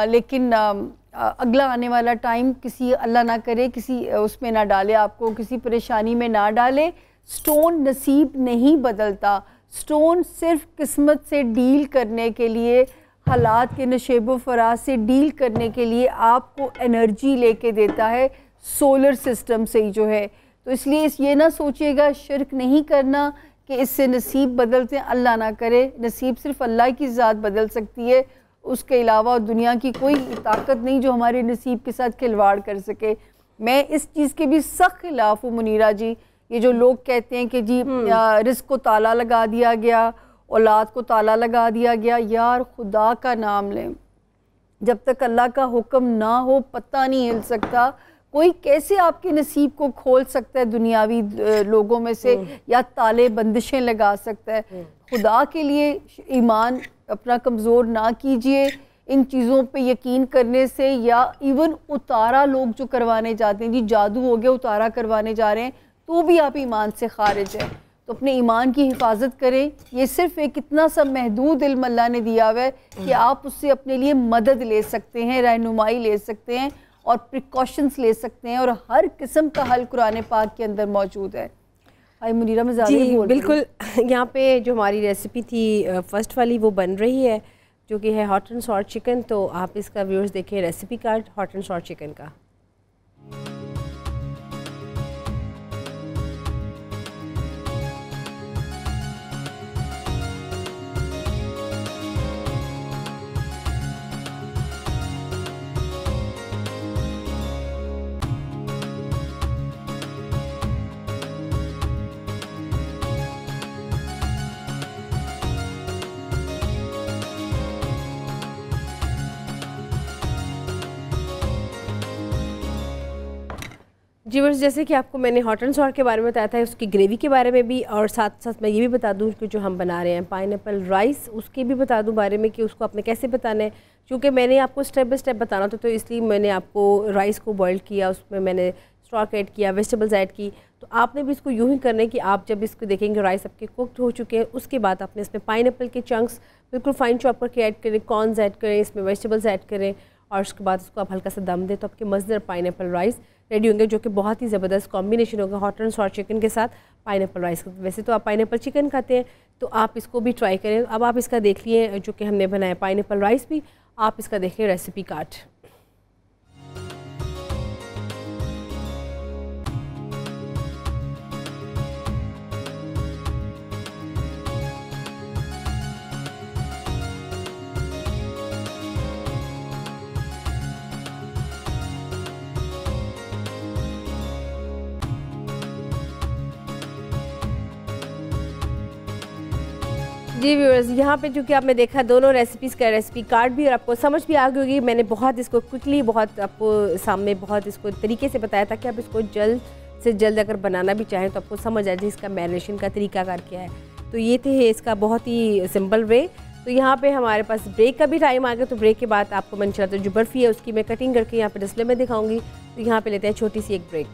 लेकिन अगला आने वाला टाइम किसी अल्लाह ना करे किसी उसमें ना डाले, आपको किसी परेशानी में ना डाले। स्टोन नसीब नहीं बदलता, स्टोन सिर्फ किस्मत से डील करने के लिए, हालात के नशेबो फराज से डील करने के लिए आपको एनर्जी लेके देता है सोलर सिस्टम से ही जो है। तो इसलिए ये ना सोचिएगा, शिर्क नहीं करना कि इससे नसीब बदलते हैं, अल्लाह ना करे। नसीब सिर्फ अल्लाह की ज़ात बदल सकती है, उसके अलावा दुनिया की कोई ताकत नहीं जो हमारे नसीब के साथ खिलवाड़ कर सके। मैं इस चीज़ के भी सख्त खिलाफ हूँ मुनीरा जी, ये जो लोग कहते हैं कि जी रिस्क को ताला लगा दिया गया, औलाद को ताला लगा दिया गया। यार खुदा का नाम लें, जब तक अल्लाह का हुक्म ना हो पता नहीं हिल सकता। कोई कैसे आपके नसीब को खोल सकता है दुनियावी लोगों में से, या ताले बंदिशें लगा सकता है। खुदा के लिए ईमान अपना कमज़ोर ना कीजिए इन चीज़ों पे यकीन करने से, या इवन उतारा लोग जो करवाने जाते हैं, जी जादू हो गया उतारा करवाने जा रहे हैं, तो भी आप ईमान से खारिज हैं। तो अपने ईमान की हिफाजत करें। ये सिर्फ एक इतना सा महदूद इल्म अल्लाह ने दिया हुआ है कि आप उससे अपने लिए मदद ले सकते हैं, रहनुमाई ले सकते हैं और प्रिकॉशंस ले सकते हैं, और हर किस्म का हल कुरान पाक के अंदर मौजूद है। हाय मुनीरा, मैं जी बिल्कुल। यहाँ पे जो हमारी रेसिपी थी फर्स्ट वाली वो बन रही है, जो कि है हॉट एंड सॉल्ट चिकन। तो आप इसका व्यूअर्स देखें recipe card hot and salt chicken का। जी बस जैसे कि आपको मैंने हॉट एंड सॉल्ट के बारे में बताया था, उसकी ग्रेवी के बारे में भी, और साथ साथ मैं ये भी बता दूं कि जो हम बना रहे हैं पाइनएप्पल राइस, उसके भी बता दूं बारे में कि उसको आपने कैसे बताना है। क्योंकि मैंने आपको स्टेप बाय स्टेप बताना था, तो इसलिए मैंने आपको राइस को बॉयल किया, उसमें मैंने स्टॉक ऐड किया, वेजिटेबल्स ऐड की। तो आपने भी इसको यूँ ही करना है कि आप जब इसको देखेंगे राइस आपके कुकड हो चुके हैं, उसके बाद आपने इसमें पाइनएप्पल के चंक्स बिल्कुल फाइन चॉप करके ऐड करें, कॉर्नस ऐड करें, इसमें वेजिटेबल्स ऐड करें, और उसके बाद उसको आप हल्का सा दम दें तो आपके मज़ेदार पाइनएप्पल राइस रेडी होंगे, जो कि बहुत ही ज़बरदस्त कॉम्बिनेशन होगा हॉट एंड सॉल्ट चिकन के साथ पाइनएप्पल राइस। वैसे तो आप पाइनएप्पल चिकन खाते हैं, तो आप इसको भी ट्राई करें। अब आप इसका देख लिए जो कि हमने बनाया पाइनएप्पल राइस भी, आप इसका देख लें रेसिपी कार्ड। जी व्यूअर्स, यहाँ पे जो कि आपने देखा दोनों रेसिपीज़ का रेसिपी कार्ड भी, और आपको समझ भी आ गई होगी। मैंने बहुत इसको क्विकली, बहुत आपको सामने बहुत इसको तरीके से बताया था कि आप इसको जल्द से जल्द अगर बनाना भी चाहें तो आपको समझ आ जाए इसका मैरिनेशन का तरीकाकार क्या है। तो ये थे इसका बहुत ही सिंपल वे। तो यहाँ पे हमारे पास ब्रेक का भी टाइम आ गया, तो ब्रेक के बाद आपको मैंने चला तो जो बर्फ़ी है उसकी मैं कटिंग करके यहाँ पे डिस्प्ले में दिखाऊंगी। तो यहाँ पे लेते हैं छोटी सी एक ब्रेक।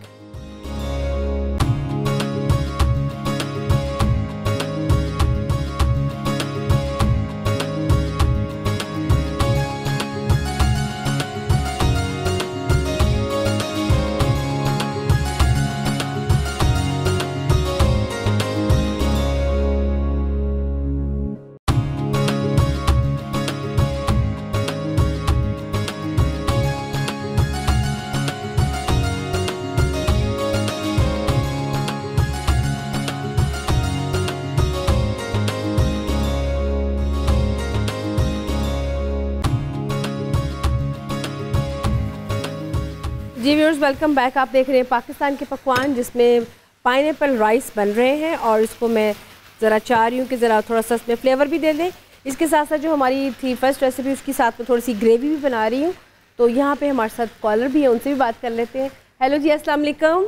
जी व्यूअर्स, वेलकम बैक। आप देख रहे हैं पाकिस्तान के पकवान, जिसमें पाइनएप्पल राइस बन रहे हैं और इसको मैं ज़रा चाह रही हूँ कि ज़रा थोड़ा सा इसमें फ्लेवर भी दे दें। इसके साथ साथ जो हमारी थी फर्स्ट रेसिपी, उसके साथ में थोड़ी सी ग्रेवी भी बना रही हूँ। तो यहाँ पे हमारे साथ कॉलर भी है, उनसे भी बात कर लेते हैं। हेलो जी, अस्सलाम वालेकुम।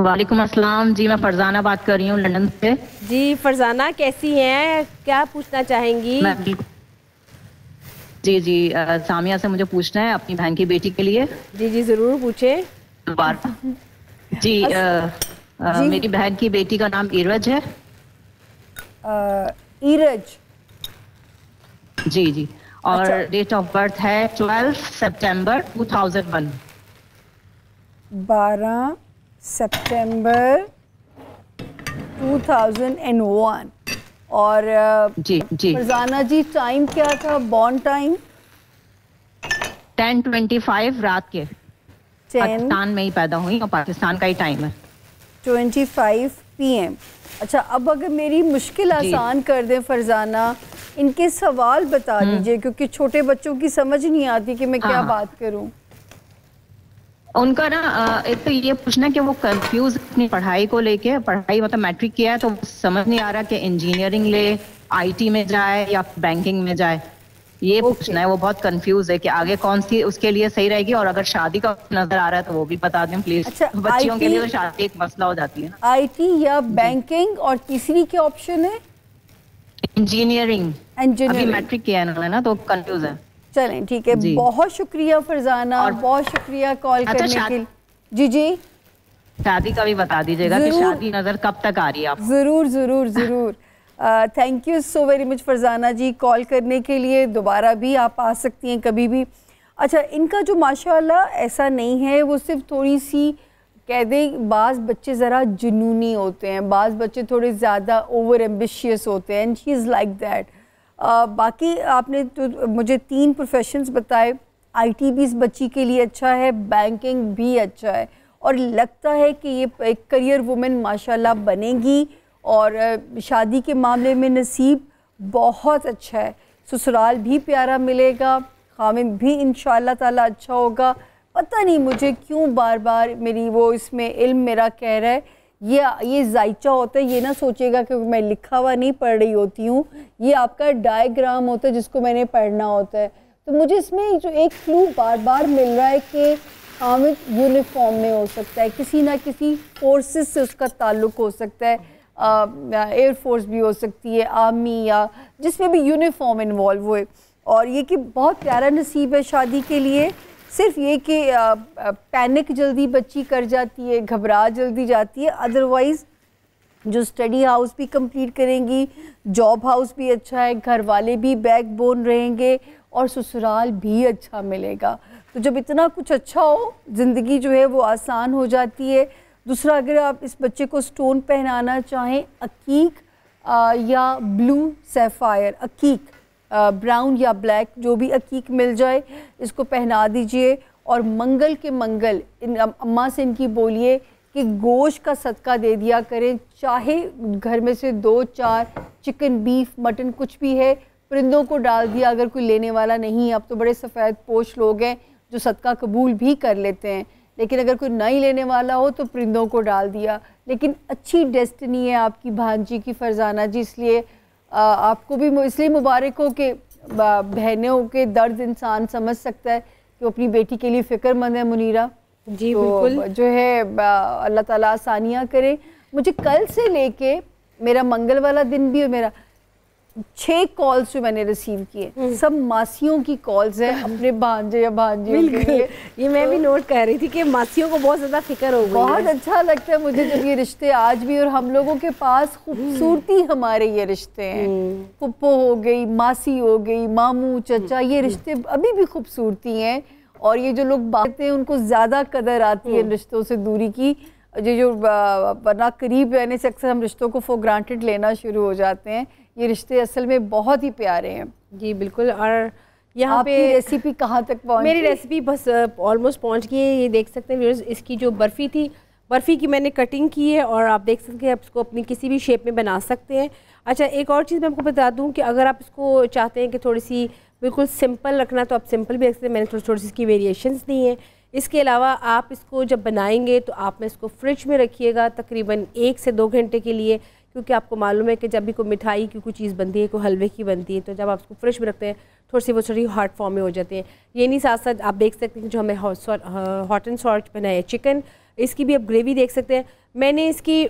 वालेकुम अस्सलाम जी, मैं फरजाना बात कर रही हूँ लंदन से। जी फरजाना, कैसी हैं, क्या पूछना चाहेंगी? जी जी, सामिया से मुझे पूछना है अपनी बहन की बेटी के लिए। जी जी ज़रूर पूछे। जी, मेरी बहन की बेटी का नाम इरज है। इरज? जी जी, और अच्छा। डेट ऑफ बर्थ है 12 सितंबर 2001। 12 सितंबर 2001। और जी जी, फरजाना जी, टाइम क्या था, बॉर्न टाइम? 10:25 रात के। पाकिस्तान में ही पैदा हुई और पाकिस्तान का ही टाइम है 10:25 PM। अच्छा, अब अगर मेरी मुश्किल आसान कर दें फरजाना, इनके सवाल बता दीजिए, क्योंकि छोटे बच्चों की समझ नहीं आती कि मैं क्या बात करूं। उनका ना एक तो ये पूछना कि वो कंफ्यूज अपनी पढ़ाई को लेके, पढ़ाई मतलब मैट्रिक किया है तो समझ नहीं आ रहा कि इंजीनियरिंग ले, आईटी में जाए या बैंकिंग में जाए। ये पूछना है, वो बहुत कंफ्यूज है कि आगे कौन सी उसके लिए सही रहेगी। और अगर शादी का नजर आ रहा है तो वो भी बता दें प्लीज। अच्छा, बच्चियों के लिए तो शादी एक मसला हो जाती है ना। आईटी या बैंकिंग, और तीसरी क्या ऑप्शन है? इंजीनियरिंग। इंजीनियरिंग। अभी मैट्रिक किया है इन्होंने ना, तो कंफ्यूज है। चलें ठीक है, बहुत शुक्रिया फरजाना, और बहुत शुक्रिया कॉल करने के लिए। जी जी, शादी का भी बता दीजिएगा कि शादी नजर कब तक आ रही है आप? जरूर जरूर जरूर। Thank you so very much Farzana ji call करने के लिए। दोबारा भी आप आ सकती हैं कभी भी। अच्छा, इनका जो माशाल्लाह ऐसा नहीं है, वो सिर्फ थोड़ी सी कह दें, बाज़ बच्चे ज़रा जुनूनी होते हैं, बाज़ बच्चे थोड़े ज़्यादा ओवर एम्बिशियस होते हैं, and she is like that. बाकी आपने तो मुझे 3 प्रोफेशंस बताए। आईटी भी इस बच्ची के लिए अच्छा है, बैंकिंग भी अच्छा है, और लगता है कि ये एक करियर वुमेन माशाल्लाह बनेगी। और शादी के मामले में नसीब बहुत अच्छा है, ससुराल भी प्यारा मिलेगा, खामिद भी इंशाअल्लाह ताला अच्छा होगा। पता नहीं मुझे क्यों बार बार मेरी वो इसमें इल्म मेरा कह रहा है, ये जायचा होता है। ये ना सोचेगा कि मैं लिखा हुआ नहीं पढ़ रही होती हूँ, ये आपका डायग्राम होता है जिसको मैंने पढ़ना होता है। तो मुझे इसमें जो एक क्लू बार बार मिल रहा है कि हामिद यूनिफॉर्म में हो सकता है, किसी ना किसी फोर्सेस से उसका ताल्लुक़ हो सकता है, एयर फोर्स भी हो सकती है, आर्मी, या जिसमें भी यूनिफॉर्म इन्वॉल्व हुए। और ये कि बहुत प्यारा नसीब है शादी के लिए। सिर्फ ये कि पैनिक जल्दी बच्ची कर जाती है, घबरा जल्दी जाती है। अदरवाइज़ जो स्टडी हाउस भी कंप्लीट करेंगी, जॉब हाउस भी अच्छा है, घर वाले भी बैकबोन रहेंगे, और ससुराल भी अच्छा मिलेगा। तो जब इतना कुछ अच्छा हो, ज़िंदगी जो है वो आसान हो जाती है। दूसरा, अगर आप इस बच्चे को स्टोन पहनाना चाहें, अकीक या ब्लू सैफायर, अकीक ब्राउन या ब्लैक, जो भी अकीक मिल जाए इसको पहना दीजिए। और मंगल के मंगल इन अम्मा से इनकी बोलिए कि गोश्त का सदका दे दिया करें, चाहे घर में से 2-4 चिकन, बीफ, मटन कुछ भी है, परिंदों को डाल दिया। अगर कोई लेने वाला नहीं है, अब तो बड़े सफ़ेद पोश लोग हैं जो सदका कबूल भी कर लेते हैं, लेकिन अगर कोई नहीं लेने वाला हो तो परिंदों को डाल दिया। लेकिन अच्छी डेस्टिनी है आपकी भांजी की फरजाना जी, इसलिए आपको भी इसलिए मुबारक हो कि बहनों के दर्द इंसान समझ सकता है कि वो अपनी बेटी के लिए फ़िक्रमंद है। मुनीरा जी तो बिल्कुल जो है अल्लाह ताला आसानियाँ करे। मुझे कल से लेके मेरा मंगल वाला दिन भी, और मेरा 6 कॉल्स जो मैंने रिसीव किए सब मासियों की कॉल्स हैं अपने भांजे या भांजियों के लिए। ये मैं भी नोट कर रही थी कि मासियों को बहुत ज़्यादा फिक्र हो गई है। बहुत अच्छा लगता है मुझे जब ये रिश्ते आज भी, और हम लोगों के पास खूबसूरती हमारे ये रिश्ते हैं, पुप्पो हो गई, मासी हो गई, मामू, चचा, ये रिश्ते अभी भी खूबसूरती हैं। और ये जो लोग बात हैं उनको ज़्यादा कदर आती है रिश्तों से दूरी की। जो वरना करीब रहने से अक्सर हम रिश्तों को फॉर ग्रांटेड लेना शुरू हो जाते हैं। ये रिश्ते असल में बहुत ही प्यारे हैं। जी बिल्कुल। और यहाँ पे रेसिपी कहाँ तक पहुँची? मेरी रेसिपी बस ऑलमोस्ट पहुँच गई है। ये देख सकते हैं व्यूअर्स, इसकी जो बर्फ़ी थी, बर्फ़ी की मैंने कटिंग की है, और आप देख सकते हैं आप इसको अपनी किसी भी शेप में बना सकते हैं। अच्छा, एक और चीज़ मैं आपको बता दूँ कि अगर आप इसको चाहते हैं कि थोड़ी सी बिल्कुल सिंपल रखना, तो आप सिंपल भी रख सकते हैं। मैंने थोड़ी सी इसकी वेरिएशंस दी हैं। इसके अलावा आप इसको जब बनाएंगे तो आप इसको फ्रिज में रखिएगा तकरीबन 1 से 2 घंटे के लिए, क्योंकि आपको मालूम है कि जब भी कोई मिठाई की कोई चीज़ बनती है, कोई हलवे की बनती है, तो जब आप उसको फ्रिज में रखते हैं वो थोड़ी हार्ड फॉर्म में हो जाते हैं। ये नहीं, साथ साथ आप देख सकते हैं जो हमें हॉट एंड सॉल्ट बनाया है चिकन, इसकी भी आप ग्रेवी देख सकते हैं। मैंने इसकी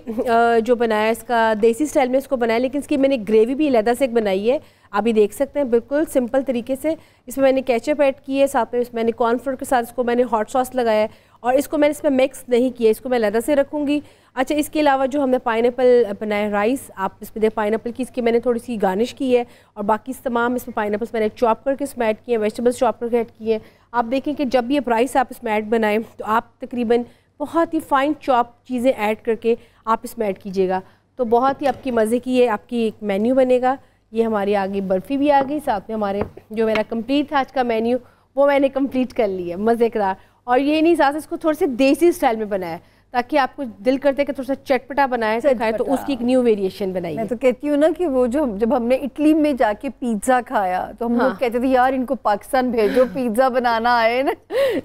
जो बनाया इसका देसी स्टाइल में इसको बनाया, लेकिन इसकी मैंने ग्रेवी भी अलहदा से बनाई है, अभी देख सकते हैं बिल्कुल सिंपल तरीके से। इसमें मैंने केचप ऐड की है, साथ में मैंने कॉर्नफ्लोर के साथ इसको मैंने हॉट सॉस लगाया है, और इसको मैंने इसमें मिक्स नहीं किया, इसको मैं अलहदा से रखूँगी। अच्छा, इसके अलावा जो हमने पाइनएप्पल बनाया राइस, आप इसमें देख पाइनएप्पल की इसकी मैंने थोड़ी सी गार्निश की है, और बाकी तमाम इसमें पाइनएप्पल्स मैंने चॉप करके इसमें ऐड किए हैं, वेजिटेबल्स चॉप करके ऐड किए हैं। आप देखें कि जब भी आप राइस आप इसमें ऐड बनाएं तो आप तकरीबन बहुत ही फाइन चॉप चीज़ें ऐड करके आप इसमें ऐड कीजिएगा, तो बहुत ही आपकी मज़े की है आपकी एक मेन्यू बनेगा। ये हमारी आगे बर्फ़ी भी आ गई, साथ में हमारे जो मेरा कंप्लीट था आज का मेन्यू वो मैंने कंप्लीट कर लिया, मज़ेदार। और ये नहीं, साथ इसको थोड़े से देसी स्टाइल में बनाया ताकि आपको दिल करते है कि थोड़ा सा चटपटा बनाए खाए, तो उसकी एक न्यू वेरिएशन बनाई। मैं तो कहती हूँ ना कि वो जो जब हमने इटली में जाके पिज्ज़ा खाया तो हम लोग कहते थे यार इनको पाकिस्तान भेजो, पिज्ज़ा बनाना आए ना।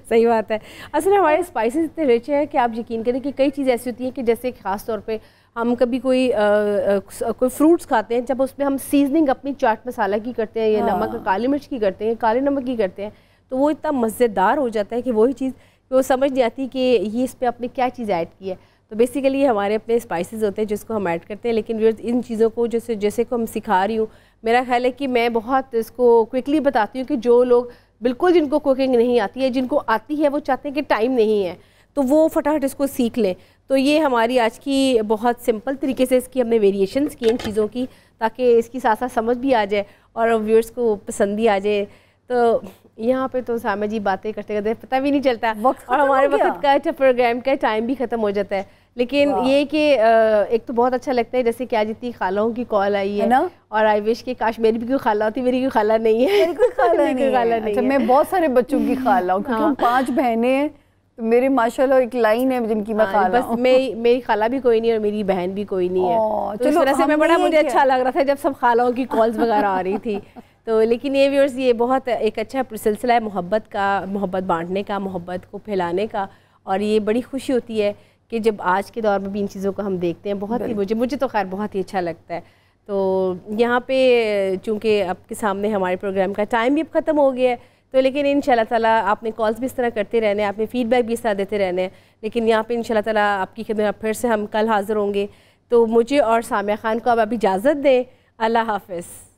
सही बात है। असल में हमारे स्पाइसेस इतने रिच हैं कि आप यकीन करें कि कई चीज़ें ऐसी होती हैं कि जैसे ख़ास तौर पे हम कभी कोई फ्रूट्स खाते हैं, जब उसमें हम सीजनिंग अपनी चाट मसाला की करते हैं या नमक काली मिर्च की करते हैं, काले नमक की करते हैं, तो वो इतना मज़ेदार हो जाता है कि वही चीज़ वो समझ नहीं आती कि ये इस पर आपने क्या चीज़ ऐड की है। तो बेसिकली हमारे अपने स्पाइसेस होते हैं जिसको हम ऐड करते हैं, लेकिन इन चीज़ों को जैसे को हम सिखा रही हूँ, मेरा ख्याल है कि मैं बहुत इसको क्विकली बताती हूँ कि जो लोग बिल्कुल जिनको कुकिंग नहीं आती है, जिनको आती है वो चाहते हैं कि टाइम नहीं है, तो वो फटाफट इसको सीख लें। तो ये हमारी आज की बहुत सिंपल तरीके से इसकी हमने वेरिएशंस की इन चीज़ों की, ताकि इसकी साथ साथ समझ भी आ जाए और व्यूअर्स को पसंद भी आ जाए। तो यहाँ पे तो सामा जी बातें करते करते पता भी नहीं चलता, और हमारे वक्त का प्रोग्राम का टाइम भी ख़त्म हो जाता है। लेकिन ये कि एक तो बहुत अच्छा लगता है जैसे कि आज इतनी खालाओं की कॉल आई है ना, और आई विश कि काश मेरी भी कोई खाला होती, मेरी कोई खाला नहीं है, मेरी कोई खाला नहीं है। मैं बहुत सारे बच्चों की खाला हूँ क्योंकि हम 5 बहनें हैं, तो मेरे माशाल्लाह एक लाइन है जिनकी मैं खाला हूँ। बस मेरी खाला भी कोई नहीं और मेरी बहन भी कोई नहीं है, तो इस तरह से मैं बड़ा मुझे अच्छा लग रहा था जब सब खालाओं की कॉल्स वगैरह आ रही थी। तो लेकिन ये व्यूअर्स, ये बहुत एक अच्छा सिलसिला है मोहब्बत का, मोहब्बत बांटने का, मोहब्बत को फैलाने का, और ये बड़ी खुशी होती है कि जब आज के दौर में भी इन चीज़ों को हम देखते हैं, बहुत ही मुझे तो खैर बहुत ही अच्छा लगता है। तो यहाँ पे चूँकि आपके सामने हमारे प्रोग्राम का टाइम भी अब ख़त्म हो गया है, तो लेकिन इंशाल्लाह ताला आपने कॉल्स भी इस तरह करते रहने, आपने फीडबैक भी इस तरह देते रहने हैं। लेकिन यहाँ पे इंशाल्लाह ताला आपकी खिदमत फिर से हम कल हाज़िर होंगे। तो मुझे और सामिया खान को अब इजाज़त दें। अल्लाह हाफ़िज़।